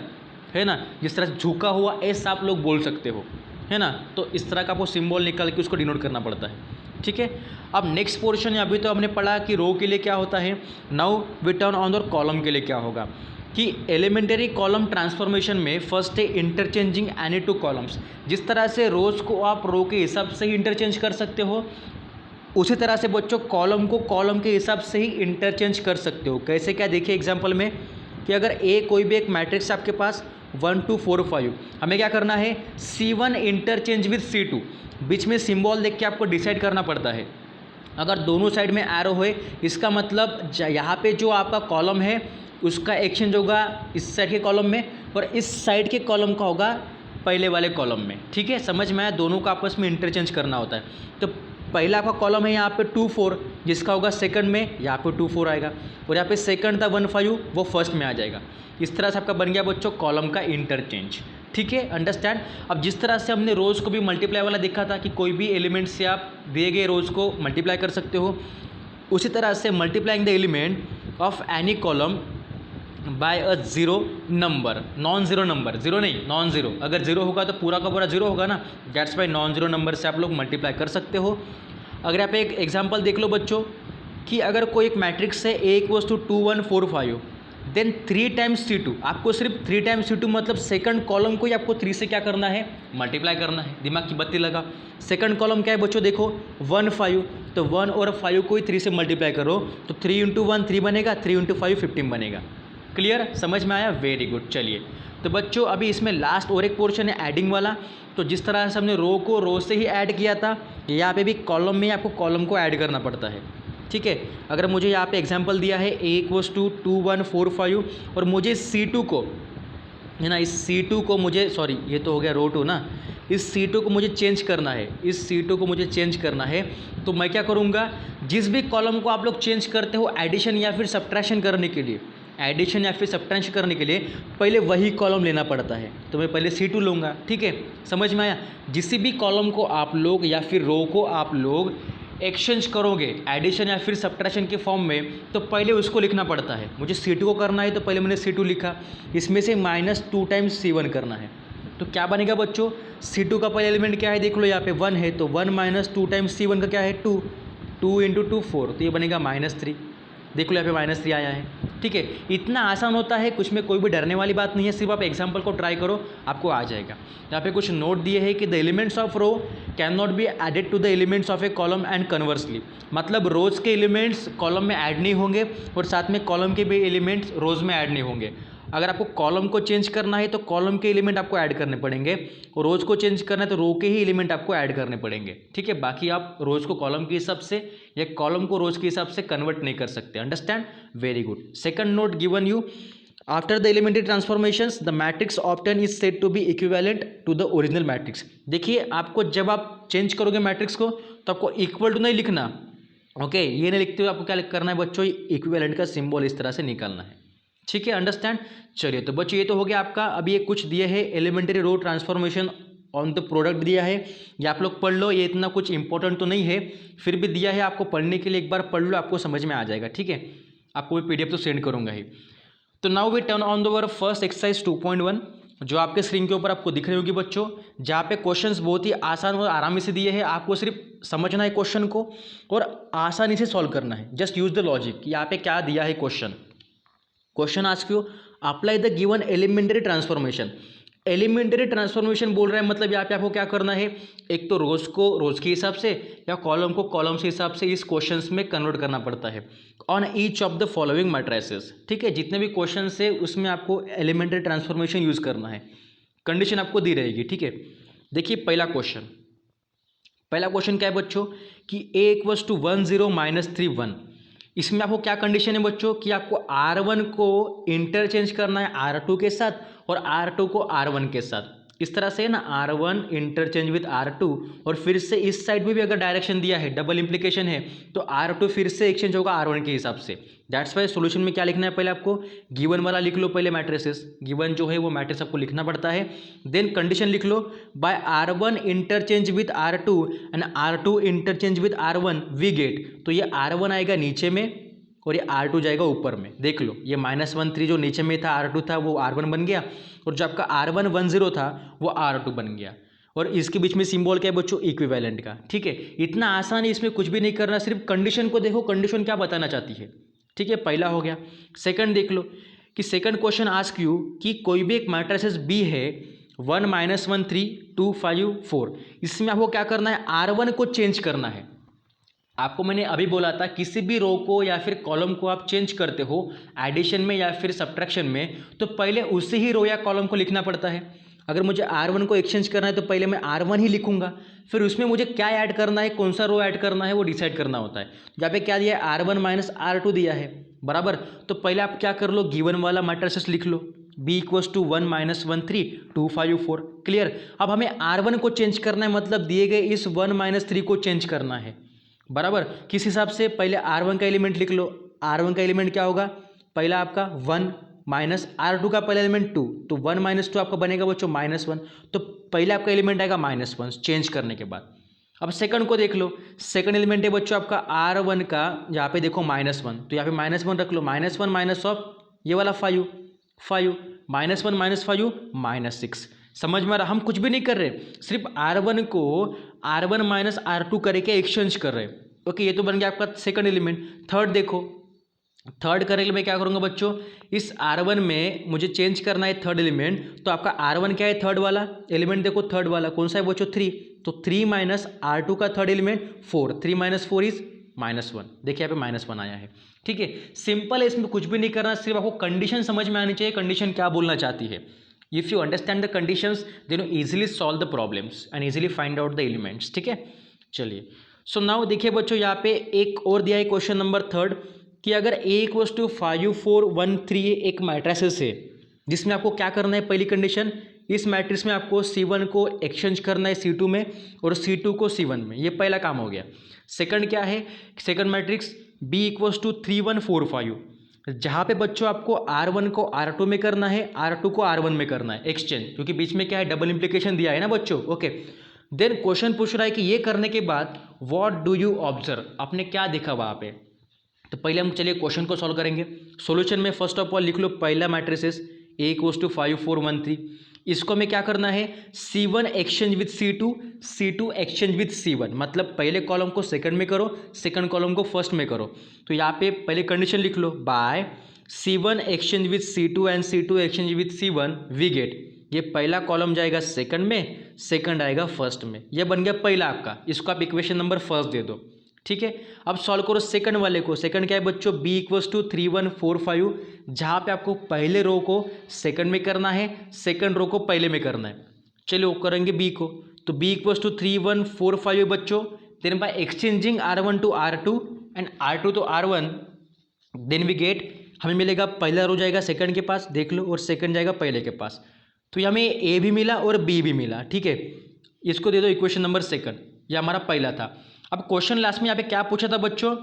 है ना, जिस तरह से झुका हुआ एस आप लोग बोल सकते हो, है ना। तो इस तरह का आपको सिंबल निकाल के उसको डिनोट करना पड़ता है, ठीक है। अब नेक्स्ट पोर्शन है, अभी तो हमने पढ़ा कि रो के लिए क्या होता है। Now we turn on the column के लिए क्या होगा कि एलिमेंटरी कॉलम ट्रांसफॉर्मेशन में फर्स्ट है इंटरचेंजिंग एनी टू कॉलम्स। जिस तरह से रोज को आप रो के हिसाब से ही इंटरचेंज कर सकते हो, उसी तरह से बच्चों कॉलम को कॉलम के हिसाब से ही इंटरचेंज कर सकते हो। कैसे, क्या देखिए एग्जांपल में कि अगर ए कोई भी एक मैट्रिक्स आपके पास 1 2 4 5, हमें क्या करना है C1 इंटरचेंज विद C2। बीच में सिंबल देख के आपको डिसाइड करना पड़ता है। अगर दोनों साइड में एरो है इसका मतलब यहाँ पे जो आपका कॉलम है उसका एक्सचेंज होगा इस साइड के कॉलम में और इस साइड के कॉलम का होगा पहले वाले कॉलम में, ठीक है। समझ में आया, दोनों को आपस में इंटरचेंज करना होता है। तो पहला आपका कॉलम है यहाँ पे 2 4, जिसका होगा सेकंड में यहाँ पे 2 4 आएगा, और यहाँ पे सेकंड था 1 5 वो फर्स्ट में आ जाएगा। इस तरह से आपका बन गया बच्चों कॉलम का इंटरचेंज, ठीक है, अंडरस्टैंड। अब जिस तरह से हमने रोज़ को भी मल्टीप्लाई वाला देखा था कि कोई भी एलिमेंट से आप दिए गए रोज़ को मल्टीप्लाई कर सकते हो, उसी तरह से multiplying the element of any column by a zero number, non zero number, zero नहीं नॉन जीरो, अगर जीरो होगा तो पूरा का पूरा जीरो होगा ना, that's bye non zero number से आप लोग मल्टीप्लाई कर सकते हो। अगर आप एक एग्जांपल देख लो बच्चों कि अगर कोई एक मैट्रिक्स है A = 2 1 4 5, देन 3 टाइम्स C2, आपको सिर्फ 3 टाइम्स C2 मतलब सेकंड कॉलम को ही आपको 3 से क्या करना है मल्टीप्लाई करना है। दिमाग की बत्ती लगा। सेकंड कॉलम क्या है बच्चों, देखो 1 5, तो 1 और 5 को ही 3 से मल्टीप्लाई करो तो 3 × 1 3 बनेगा, 3 × 5 15 बनेगा। क्लियर, समझ में आया, वेरी गुड। चलिए तो बच्चों अभी इसमें लास्ट और एक पोर्शन है एडिंग वाला। तो जिस तरह से हमने रो को रो से ही ऐड किया था, यहाँ पे भी कॉलम में आपको कॉलम को ऐड करना पड़ता है, ठीक है। अगर मुझे यहाँ पे एग्जांपल दिया है A = 2 1 4 5 और मुझे C2 को, है ना, इस C2 को मुझे, सॉरी ये तो हो गया रो 2 ना, इस C2 को मुझे चेंज करना है, इस C2 को मुझे चेंज करना है। तो मैं क्या करूँगा, जिस भी कॉलम को आप लोग चेंज करते हो एडिशन या फिर सब्ट्रैक्शन करने के लिए, एडिशन या फिर सब्ट्रैक्शन करने के लिए पहले वही कॉलम लेना पड़ता है। तो मैं पहले C2 लूँगा, ठीक है, समझ में आया। जिस भी कॉलम को आप लोग या फिर रो को आप लोग एक्सचेंज करोगे एडिशन या फिर सब्ट्रैक्शन के फॉर्म में, तो पहले उसको लिखना पड़ता है। मुझे C2 को करना है तो पहले मैंने C2 लिखा, इसमें से -2 टाइम्स C1 करना है। तो क्या बनेगा बच्चों, C2 का पहले एलिमेंट क्या है देख लो, यहाँ पे 1 है तो 1 - 2 टाइम्स C1 का क्या है 2, 2 × 2 4, तो ये बनेगा -3। देख लो यहाँ पे -3 आया है, ठीक है। इतना आसान होता है, कुछ में कोई भी डरने वाली बात नहीं है, सिर्फ आप एग्जांपल को ट्राई करो आपको आ जाएगा। यहाँ पे कुछ नोट दिए हैं कि the elements of row can not be added to the elements of a column and conversely, मतलब रोज़ के एलिमेंट्स कॉलम में ऐड नहीं होंगे और साथ में कॉलम के भी एलिमेंट्स रोज़ में ऐड नहीं होंगे। अगर आपको कॉलम को चेंज करना है तो कॉलम के एलिमेंट आपको ऐड करने पड़ेंगे, और रोज़ को चेंज करना है तो रो के ही एलिमेंट आपको ऐड करने पड़ेंगे, ठीक है। बाकी आप रोज़ को कॉलम के हिसाब से या कॉलम को रोज़ के हिसाब से कन्वर्ट नहीं कर सकते, understand, very good. Second note given you, after the elementary transformations the matrix obtain is said to be equivalent to the original matrix. देखिए आपको जब आप चेंज करोगे मैट्रिक्स को तो आपको इक्वल टू नहीं लिखना, ओके, ये नहीं लिखते हुए आपको क्या करना है बच्चों, इक्विवेलेंट का सिंबल इस तरह से निकालना है, ठीक है, अंडरस्टैंड। चलिए तो बच्चों ये तो हो गया आपका। अभी ये कुछ दिए है elementary row transformation on the product दिया है, ये आप लोग पढ़ लो, ये इतना कुछ इंपॉर्टेंट तो नहीं है, फिर भी दिया है आपको पढ़ने के लिए, एक बार पढ़ लो आपको समझ में आ जाएगा, ठीक है। आपको भी PDF तो सेंड करूँगा ही। तो now we turn on the our first exercise 2.1 जो आपके स्क्रीन के ऊपर आपको दिख रही होगी बच्चों, जहाँ पे क्वेश्चंस बहुत ही आसान और आरामी से दिए हैं। आपको सिर्फ समझना है क्वेश्चन को और आसानी से सॉल्व करना है, जस्ट यूज द लॉजिक। यहाँ पे क्या दिया है question ask you apply the given elementary transformation. Elementary transformation बोल रहा है, मतलब यहाँ पे आपको क्या करना है, एक तो रोज़ को रोज़ के हिसाब से या कॉलम को कॉलम के हिसाब से इस क्वेश्चंस में कन्वर्ट करना पड़ता है on each of the following matrices, ठीक है। जितने भी क्वेश्चन है उसमें आपको एलिमेंटरी ट्रांसफॉर्मेशन यूज़ करना है, कंडीशन आपको दी रहेगी, ठीक है। देखिए पहला क्वेश्चन क्या है बच्चों कि A = 1 0 - 3 1। इसमें आपको क्या कंडीशन है बच्चों कि आपको R1 को इंटरचेंज करना है R2 के साथ और R2 को R1 के साथ। इस तरह से ना R1 इंटरचेंज विद R2, और फिर से इस साइड में भी अगर डायरेक्शन दिया है, डबल इंप्लीकेशन है, तो R2 फिर से एक्सचेंज होगा R1 के हिसाब से। दैट्स वाई सोल्यूशन में क्या लिखना है, पहले आपको गिवन वाला लिख लो, पहले मैट्रिसेस गिवन जो है वो मैट्रिक्स आपको लिखना पड़ता है। देन कंडीशन लिख लो, by R1 interchange with R2 and R2 interchange with R1 we get, तो ये R1 आएगा नीचे में और ये R2 जाएगा ऊपर में। देख लो ये -13 जो नीचे में था R2 था वो R1 बन गया, और जो आपका R110 था वो R2 बन गया, और इसके बीच में सिंबल क्या है बच्चों, इक्विवेलेंट का। ठीक है, इतना आसान है, इसमें कुछ भी नहीं करना, सिर्फ कंडीशन को देखो, कंडीशन क्या बताना चाहती है। ठीक है, पहला हो गया। सेकंड देख लो कि सेकंड क्वेश्चन आस्क यू कि कोई भी एक मैट्रिसेस बी है 1 -1 3 2 5 4, इसमें आपको क्या करना है, R1 को चेंज करना है। आपको मैंने अभी बोला था किसी भी रो को या फिर कॉलम को आप चेंज करते हो एडिशन में या फिर सब्ट्रैक्शन में, तो पहले उसी ही रो या कॉलम को लिखना पड़ता है। अगर मुझे R1 को एक्सचेंज करना है तो पहले मैं R1 ही लिखूंगा, फिर उसमें मुझे क्या ऐड करना है, कौन सा रो ऐड करना है वो डिसाइड करना होता है। यहाँ पे क्या दिया है, R1 माइनस R2 दिया है, बराबर। तो पहले आप क्या कर लो, गिवन वाला मैट्रिसेस लिख लो, B = 1 -1 3 2 5 4, क्लियर। अब हमें R1 को चेंज करना है, मतलब दिए गए इस 1 - 3 को चेंज करना है, बराबर। किस हिसाब से, पहले R1 का एलिमेंट लिख लो। R1 का एलिमेंट क्या होगा, पहला आपका 1 माइनस R2 का पहला एलिमेंट 2, तो 1 - 2 आपका बनेगा बच्चों -1, तो पहले आपका एलिमेंट आएगा -1 चेंज करने के बाद। अब सेकंड को देख लो, सेकंड एलिमेंट है बच्चों आपका R1 का, यहाँ पे देखो -1, तो यहाँ पे -1 रख लो, -1 माइनस ऑफ ये वाला 5 -1 - 5 -6। समझ में आ रहा, हम कुछ भी नहीं कर रहे, सिर्फ R1 को R1 माइनस R2 करके एक्सचेंज कर रहे हैं। ओके, ये तो बन गया आपका सेकंड एलिमेंट। थर्ड देखो, थर्ड करने के लिए मैं क्या करूँगा बच्चों, इस R1 में मुझे चेंज करना है थर्ड एलिमेंट, तो आपका R1 क्या है, थर्ड वाला एलिमेंट देखो, थर्ड वाला कौन सा है बच्चों, 3, तो 3 माइनस R2 का थर्ड एलिमेंट 4, 3 - 4 इज -1, देखिए यहाँ पे -1 आया है। ठीक है, सिंपल है, इसमें कुछ भी नहीं करना, सिर्फ आपको कंडीशन समझ में आनी चाहिए, कंडीशन क्या बोलना चाहती है। If you understand the conditions, then you easily solve the problems and easily find out the elements. ठीक है, चलिए। सो नाउ देखिए बच्चों, यहाँ पे एक और दिया है क्वेश्चन नंबर थर्ड, कि अगर A = 5 4 1 3 एक मैट्रिसेस है, जिसमें आपको क्या करना है, पहली कंडीशन, इस मैट्रिक्स में आपको C1 को एक्सचेंज करना है C2 में और C2 को C1 में, ये पहला काम हो गया। सेकंड क्या है, सेकंड मैट्रिक्स B = 3 1 4 5, जहाँ पे बच्चों आपको R1 को R2 में करना है, R2 को R1 में करना है एक्सचेंज, क्योंकि बीच में क्या है, डबल इंप्लीकेशन दिया है ना बच्चों। ओके, देन क्वेश्चन पूछ रहा है कि ये करने के बाद व्हाट डू यू ऑब्जर्व, आपने क्या देखा वहाँ पे। तो पहले हम चलिए क्वेश्चन को सॉल्व करेंगे। सॉल्यूशन में फर्स्ट ऑफ ऑल लिख लो पहला मैट्रिसेस A = 5 4 1 3, इसको हमें क्या करना है, C1 exchange with C2, C2 exchange with C1, मतलब पहले कॉलम को सेकंड में करो, सेकंड कॉलम को फर्स्ट में करो। तो यहाँ पे पहले कंडीशन लिख लो, by C1 exchange with C2 and C2 exchange with C1 we get, ये पहला कॉलम जाएगा सेकंड में, सेकंड आएगा फर्स्ट में, ये बन गया पहला आपका, इसको आप इक्वेशन नंबर फर्स्ट दे दो। ठीक है, अब सॉल्व करो सेकंड वाले को। सेकंड क्या है बच्चों, B = 3 1 4 5, जहाँ पे आपको पहले रो को सेकंड में करना है, सेकंड रो को पहले में करना है। चलो करेंगे B को, तो B = 3 1 4 5 बच्चों, then by exchanging R1 to R2 and R2 to R1, then we get, हमें मिलेगा पहला रो जाएगा सेकंड के पास, देख लो, और सेकंड जाएगा पहले के पास, तो ये हमें A भी मिला और B भी मिला। ठीक है, इसको दे दो इक्वेशन नंबर सेकंड, ये हमारा पहला था। अब क्वेश्चन लास्ट में यहाँ पे क्या पूछा था बच्चों,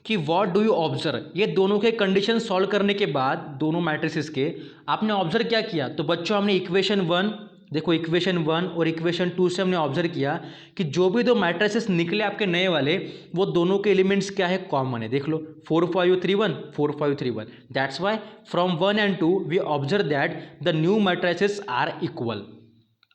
कि व्हाट डू यू ऑब्जर्व, ये दोनों के कंडीशन सॉल्व करने के बाद, दोनों मैट्रिसेस के आपने ऑब्जर्व क्या किया। तो बच्चों हमने इक्वेशन 1 देखो, इक्वेशन 1 और इक्वेशन 2 से हमने ऑब्जर्व किया कि जो भी दो मैट्रिसेस निकले आपके नए वाले, वो दोनों के एलिमेंट्स क्या है, कॉमन है। देख लो 4 5 3 1 4 5 3 1, that's why from 1 and 2 we observe that the new matrices are equal.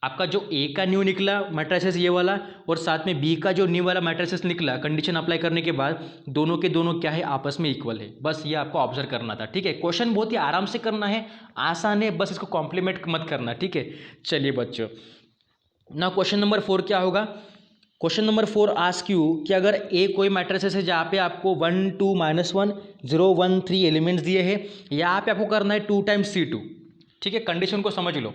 आपका जो ए का न्यू निकला मैट्रिसेस ये वाला, और साथ में बी का जो न्यू वाला मैट्रिसेस निकला, कंडीशन अप्लाई करने के बाद दोनों के दोनों क्या है, आपस में इक्वल है। बस ये आपको ऑब्जर्व करना था। ठीक है, क्वेश्चन बहुत ही आराम से करना है, आसान है, बस इसको कॉम्प्लीमेंट मत करना। ठीक है, चलिए बच्चों, ना क्वेश्चन नंबर 4 क्या होगा। क्वेश्चन नंबर 4 आस्क यू कि अगर ए कोई मैट्रिसेस है जहाँ पे आपको 1 2 -1 0 1 3 एलिमेंट्स दिए हैं, यहाँ पे आपको करना है 2 टाइम्स C2। ठीक है, कंडीशन को समझ लो।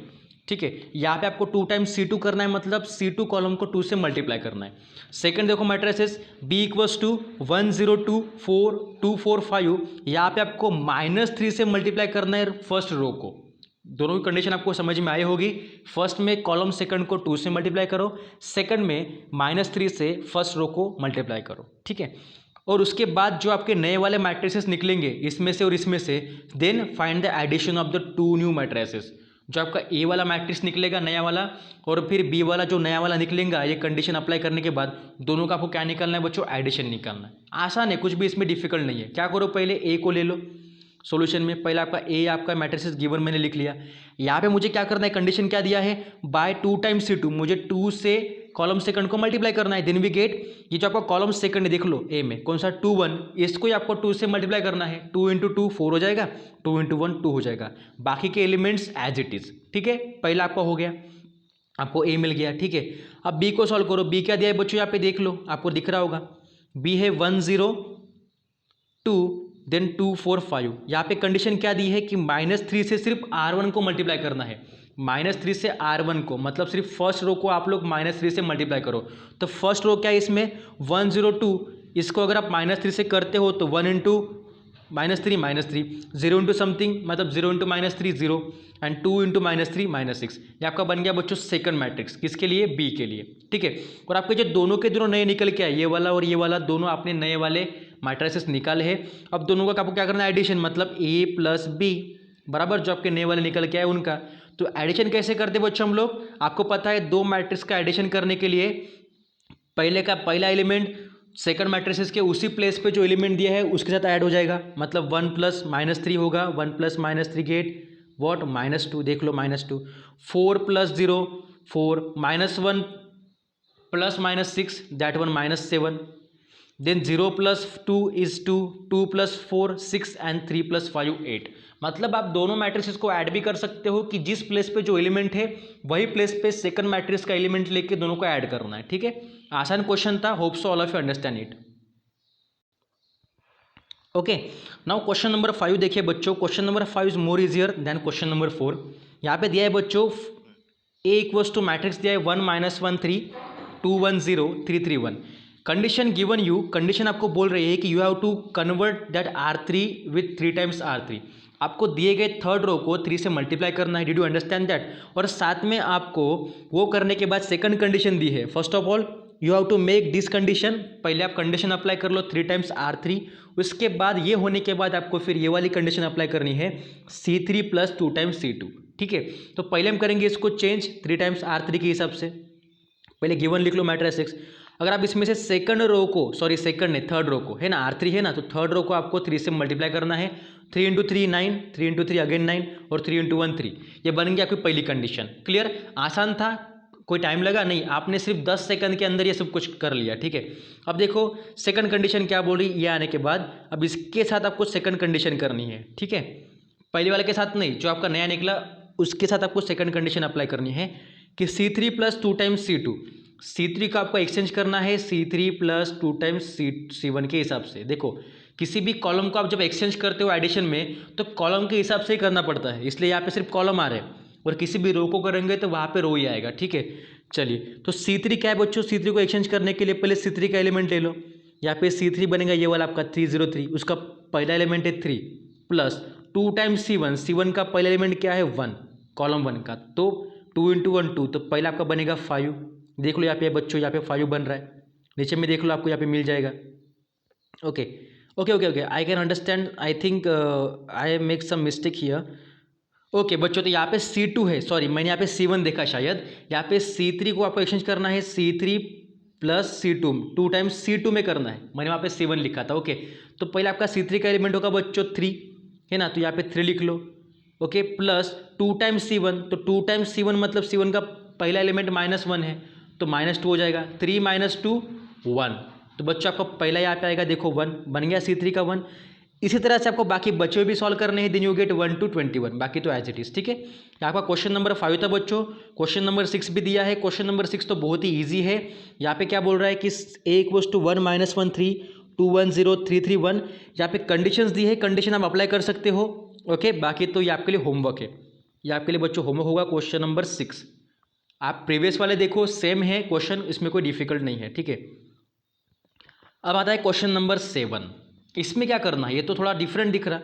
ठीक है, यहाँ पे आपको 2 टाइम्स C2 करना है, मतलब C2 कॉलम को 2 से मल्टीप्लाई करना है। सेकंड देखो मैट्रिसेस B = 1 0 2 4 2 4 5, यहाँ पे आपको -3 से मल्टीप्लाई करना है फर्स्ट रो को। दोनों की कंडीशन आपको समझ में आई होगी। फर्स्ट में कॉलम सेकंड को 2 से मल्टीप्लाई करो, सेकंड में -3 से फर्स्ट रो को मल्टीप्लाई करो, ठीक है। और उसके बाद जो आपके नए वाले मैट्रिसेस निकलेंगे इसमें से और इसमें से, then find the addition of the 2 new matrices. जो आपका ए वाला मैट्रिक्स निकलेगा नया वाला, और फिर बी वाला जो नया वाला निकलेगा, ये कंडीशन अप्लाई करने के बाद दोनों का आपको क्या निकालना है बच्चों, एडिशन निकालना है। आसान है, कुछ भी इसमें डिफिकल्ट नहीं है। क्या करो, पहले ए को ले लो सॉल्यूशन में, पहले आपका ए आपका मैट्रिसेस गिवन मैंने लिख लिया। यहाँ पे मुझे क्या करना है, कंडीशन क्या दिया है, बाय 2 टाइम्स C2, मुझे 2 से कॉलम सेकंड को मल्टीप्लाई करना है। देन वी गेट, ये जो आपका कॉलम सेकंड है देख लो ए में कौन सा 2 1, इसको ही आपको 2 से मल्टीप्लाई करना है। 2 × 2 4 हो जाएगा, 2 × 1 2 हो जाएगा, बाकी के एलिमेंट्स एज इट इज, ठीक है। पहला आपका हो गया, आपको ए मिल गया, ठीक है। अब बी को सॉल्व करो। बी क्या दिया है बच्चों, यहाँ पे देख लो, आपको दिख रहा होगा, बी है 1 0 2 देन 2 4 5। यहाँ पे कंडीशन क्या दी है कि -3 से सिर्फ R1 को मल्टीप्लाई करना है। -3 से R1 को, मतलब सिर्फ फर्स्ट रो को आप लोग -3 से मल्टीप्लाई करो। तो फर्स्ट रो क्या है इसमें, 1 0 2, इसको अगर आप -3 से करते हो तो 1 × -3 0 × समथिंग, मतलब 0 × -3 0, एंड 2 × -3 -6। ये आपका बन गया बच्चों सेकंड मैट्रिक्स, किसके लिए, बी के लिए, ठीक है। और आपके जो दोनों के दोनों नए निकल के आए, ये वाला और ये वाला, दोनों आपने नए वाले मैट्रिसेस निकाले हैं। अब दोनों का आपको क्या करना है, एडिशन, मतलब ए प्लस बी बराबर जो आपके नए वाले निकल के आए उनका। तो एडिशन कैसे करते बच्चों हम लोग, आपको पता है दो मैट्रिक्स का एडिशन करने के लिए पहले का पहला एलिमेंट सेकंड मैट्रिसेस के उसी प्लेस पे जो एलिमेंट दिया है उसके साथ ऐड हो जाएगा, मतलब 1 + -3 होगा, 1 + -3 गेट वॉट, -2, देख लो -2, 4 + 0 4, -1 + -6 that one -7, then 0 + 2 is 2, 2 + 4 6, and 3 + 5 8। मतलब आप दोनों मैट्रिसेस को ऐड भी कर सकते हो कि जिस प्लेस पे जो एलिमेंट है वही प्लेस पे सेकंड मैट्रिक्स का एलिमेंट लेके दोनों को ऐड करना है, ठीक है। आसान क्वेश्चन था, hope so all of you understand it. Okay, now question number 5 देखिए बच्चों। Question number 5 is more easier than question number 4। यहाँ पे दिया है बच्चों ए = मैट्रिक्स दिया है 1 -1 3 2 1 0 3 3 1। कंडीशन गिवन यू, कंडीशन आपको बोल रही है कि you have to convert that R3 with 3 times R3। आपको दिए गए थर्ड रो को 3 से मल्टीप्लाई करना है। Did you understand that? और साथ में आपको वो करने के बाद सेकंड कंडीशन दी है, first of all you have to make this condition. पहले आप कंडीशन अप्लाई कर लो 3 टाइम्स R3, उसके बाद ये होने के बाद आपको फिर ये वाली कंडीशन अप्लाई करनी है C3 + 2 टाइम्स C2, ठीक है। तो पहले हम करेंगे इसको चेंज 3 टाइम्स R3 के हिसाब से। पहले गिवन लिख लो मैट्रिक्स। अगर आप इसमें से सेकंड रो को, सॉरी सेकंड नहीं थर्ड रो को, है ना R3 है ना, तो थर्ड रो को आपको 3 से मल्टीप्लाई करना है। 3 × 3 9, 3 × 3 अगेन 9, और 3 × 1 3। ये बन गया आपकी पहली कंडीशन। क्लियर? आसान था, कोई टाइम लगा नहीं, आपने सिर्फ 10 सेकंड के अंदर ये सब कुछ कर लिया, ठीक है। अब देखो सेकंड कंडीशन क्या बोल रही, ये आने के बाद अब इसके साथ आपको सेकंड कंडीशन करनी है, ठीक है। पहले वाले के साथ नहीं, जो आपका नया निकला उसके साथ आपको सेकंड कंडीशन अप्लाई करनी है कि C3 + 2 टाइम्स C2। C3 का आपको एक्सचेंज करना है C3 + 2 टाइम्स C1 के हिसाब से। देखो किसी भी कॉलम को आप जब एक्सचेंज करते हो एडिशन में तो कॉलम के हिसाब से ही करना पड़ता है, इसलिए यहाँ पे सिर्फ कॉलम आ रहे हैं, और किसी भी रो को करेंगे तो वहाँ पे रो ही आएगा, ठीक है। चलिए, तो C3 क्या है बच्चों, C3 को एक्सचेंज करने के लिए पहले C3 का एलिमेंट ले लो। यहाँ पे C3 बनेगा ये वाला आपका 303, उसका पहला एलिमेंट है 3 + 2 टाइम्स C1। C1 का पहला एलिमेंट क्या है 1, कॉलम 1 का, तो 2 × 1 2, तो पहला आपका बनेगा 5। देख लो यहाँ पे बच्चों, यहाँ पे 5 बन रहा है, नीचे में देख लो आपको यहाँ पे मिल जाएगा। Okay okay okay okay, I can understand, I think I make some mistake here. Okay बच्चों, तो यहाँ पे C2 है, सॉरी मैंने यहाँ पे C1 देखा शायद। यहाँ पे C3 को आपको एक्सचेंज करना है C3 + C2, 2 टाइम्स C2 में करना है, मैंने वहाँ पे C1 लिखा था। ओके, तो पहले आपका C3 का एलिमेंट होगा बच्चों 3, है ना, तो यहाँ पे 3 लिख लो। ओके, प्लस 2 टाइम्स C1, तो 2 टाइम्स C1 मतलब C1 का पहला एलिमेंट -1 है, तो -2 हो जाएगा। 3 - 2 1, तो बच्चों आपका पहला यहाँ पे आएगा, देखो 1 बन गया C3 का 1। इसी तरह से आपको बाकी बच्चे भी सॉल्व करने हैं, देन यू गेट 1 to 21, बाकी तो एज इट इज़, ठीक है। आपका क्वेश्चन नंबर 5 था बच्चों। क्वेश्चन नंबर 6 भी दिया है। क्वेश्चन नंबर 6 तो बहुत ही ईजी है। यहाँ पे क्या बोल रहा है कि A = 1 - 1 3 2 1 0 3 3 1। यहाँ पे कंडीशंस दी है, कंडीशन आप अप्लाई कर सकते हो। ओके, बाकी तो ये आपके लिए होमवर्क है, ये आपके लिए बच्चों होमवर्क होगा। क्वेश्चन नंबर 6 आप प्रीवियस वाले देखो सेम है क्वेश्चन, इसमें कोई डिफिकल्ट नहीं है, ठीक है। अब आता है क्वेश्चन नंबर 7। इसमें क्या करना है, ये तो थोड़ा डिफरेंट दिख रहा।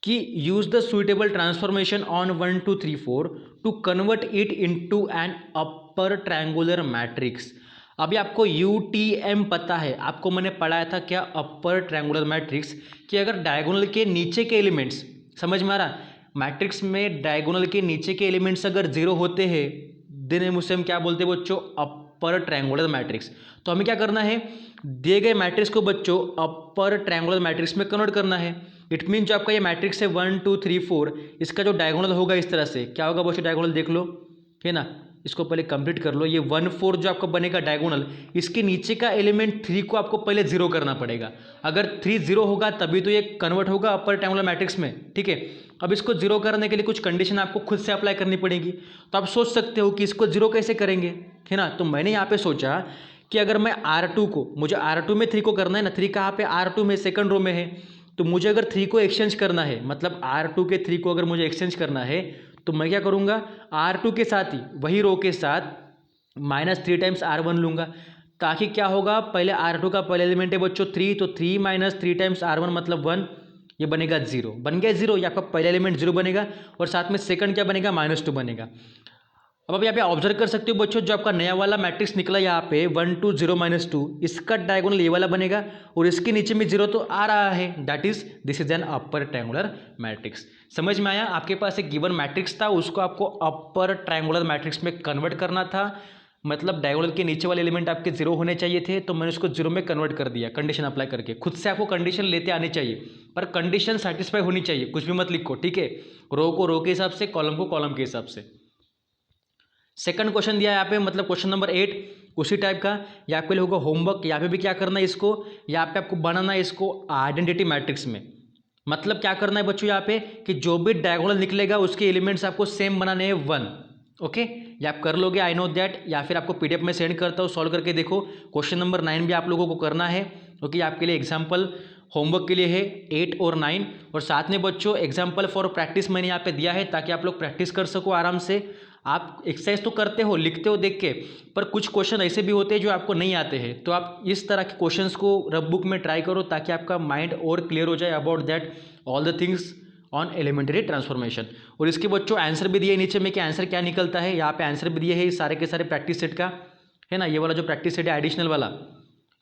कि use the suitable transformation on 1 2 3 4 to convert it into an upper triangular matrix. अभी आपको UTM पता है, आपको मैंने पढ़ाया था क्या, अपर ट्रायंगुलर मैट्रिक्स, कि अगर डायगोनल के नीचे के एलिमेंट्स, समझ में आ रहा, मैट्रिक्स में डायगोनल के नीचे के एलिमेंट्स अगर जीरो होते हैं देन उसे हम क्या बोलते हैं बच्चों, अपर ट्रायंगुलर मैट्रिक्स। तो हमें क्या करना है, दिए गए मैट्रिक्स को बच्चों अपर ट्रायंगुलर मैट्रिक्स में कन्वर्ट करना है। इट मीन जो आपका ये मैट्रिक्स है 1 2 3 4, इसका जो डायगोनल होगा इस तरह से क्या होगा बच्चों, डायगोनल देख लो, है ना, इसको पहले कंप्लीट कर लो। ये 1 4 जो आपका बनेगा डायगोनल, इसके नीचे का एलिमेंट 3 को आपको पहले जीरो करना पड़ेगा। अगर 3 जीरो होगा तभी तो ये कन्वर्ट होगा अपर ट्रायंगुलर मैट्रिक्स में, ठीक है। अब इसको जीरो करने के लिए कुछ कंडीशन आपको खुद से अप्लाई करनी पड़ेगी। तो आप सोच सकते हो कि इसको जीरो कैसे करेंगे, है ना। तो मैंने यहाँ पे सोचा कि अगर मैं R2 को, मुझे R2 में 3 को करना है ना, 3 कहाँ पे, R2 में सेकंड रो में है, तो मुझे अगर 3 को एक्सचेंज करना है, मतलब R2 के 3 को अगर मुझे एक्सचेंज करना है तो मैं क्या करूँगा, R2 के साथ ही वही रो के साथ -3 टाइम्स R1 लूँगा, ताकि क्या होगा, पहले R2 का पहले एलिमेंट है बच्चों 3, तो 3 - 3 टाइम्स R1 मतलब 1, ये बनेगा 0, बन गया 0, ये आपका पहला एलिमेंट 0 बनेगा और साथ में सेकंड क्या बनेगा, -2 बनेगा। अब आप यहाँ पे ऑब्जर्व कर सकते हो बच्चों, जो आपका नया वाला मैट्रिक्स निकला यहाँ पे 1 2 0 -2, इसका डायगोनल ये वाला बनेगा और इसके नीचे में 0 तो आ रहा है, that is this is an upper triangular matrix. समझ में आया, आपके पास एक गिवन मैट्रिक्स था, उसको आपको अपर ट्रायंगुलर मैट्रिक्स में कन्वर्ट करना था, मतलब डायगोनल के नीचे वाले एलिमेंट आपके 0 होने चाहिए थे, तो मैंने उसको 0 में कन्वर्ट कर दिया कंडीशन अप्लाई करके। खुद से आपको कंडीशन लेते आने चाहिए, पर कंडीशन सेटिस्फाई होनी चाहिए, कुछ भी मत लिखो, ठीक है। रो को रो के हिसाब से, कॉलम को कॉलम के हिसाब से। सेकंड क्वेश्चन दिया है यहाँ पे, मतलब क्वेश्चन नंबर 8 उसी टाइप का, यहाँ पे होगा होमवर्क। यहाँ पे भी क्या करना है, इसको यहाँ पे आपको बनाना है इसको आइडेंटिटी मैट्रिक्स में। मतलब क्या करना है बच्चों यहाँ पे, कि जो भी डायगोनल निकलेगा उसके एलिमेंट्स आपको सेम बनाने हैं 1, ओके। ये आप कर लोगे, आई नो दैट, या फिर आपको PDF में सेंड करता हूँ, सॉल्व करके देखो। क्वेश्चन नंबर 9 भी आप लोगों को करना है, क्योंकि आपके लिए एग्जाम्पल होमवर्क के लिए है 8 और 9, और साथ में बच्चों एग्जाम्पल फॉर प्रैक्टिस मैंने यहाँ पे दिया है, ताकि आप लोग प्रैक्टिस कर सको आराम से। आप एक्सरसाइज तो करते हो, लिखते हो देख के, पर कुछ क्वेश्चन ऐसे भी होते हैं जो आपको नहीं आते हैं, तो आप इस तरह के क्वेश्चंस को रफ बुक में ट्राई करो, ताकि आपका माइंड और क्लियर हो जाए about that all the things on elementary transformation. और इसके बच्चों आंसर भी दिए नीचे में कि आंसर क्या निकलता है, यहाँ पे आंसर भी दिए है इस सारे के सारे प्रैक्टिस सेट का, है ना। ये वाला जो प्रैक्टिस सेट है एडिशनल वाला,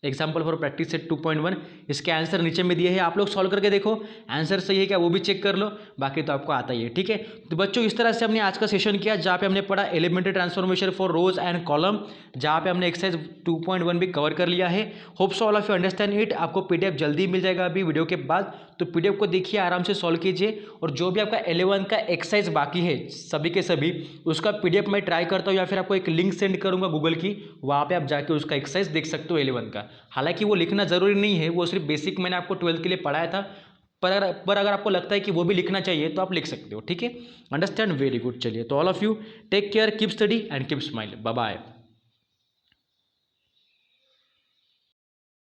एग्जाम्पल फॉर प्रैक्टिस सेट 2.1, इसके आंसर नीचे में दिए हैं, आप लोग सॉल्व करके देखो, आंसर सही है क्या वो भी चेक कर लो, बाकी तो आपको आता ही है, ठीक है। तो बच्चों इस तरह से हमने आज का सेशन किया, जहाँ पे हमने पढ़ा elementary transformation for rows and column, जहाँ पे हमने एक्सरसाइज 2.1 भी कवर कर लिया है। Hope so all of you understand it. आपको PDF जल्दी मिल जाएगा अभी वीडियो के बाद, तो PDF को देखिए, आराम से सॉल्व कीजिए, और जो भी आपका 11 का एक्सरसाइज बाकी है सभी के सभी, उसका PDF मैं ट्राई करता हूँ, या फिर आपको एक लिंक सेंड करूँगा गूगल की, वहाँ पे आप जाके उसका एक्सरसाइज देख सकते हो 11 का। हालांकि वो लिखना ज़रूरी नहीं है, वो सिर्फ बेसिक मैंने आपको 12th के लिए पढ़ाया था, पर अगर आपको लगता है कि वो भी लिखना चाहिए तो आप लिख सकते हो, ठीक है। Understand, very good. चलिए, तो all of you take care, keep study and keep smile, bye bye.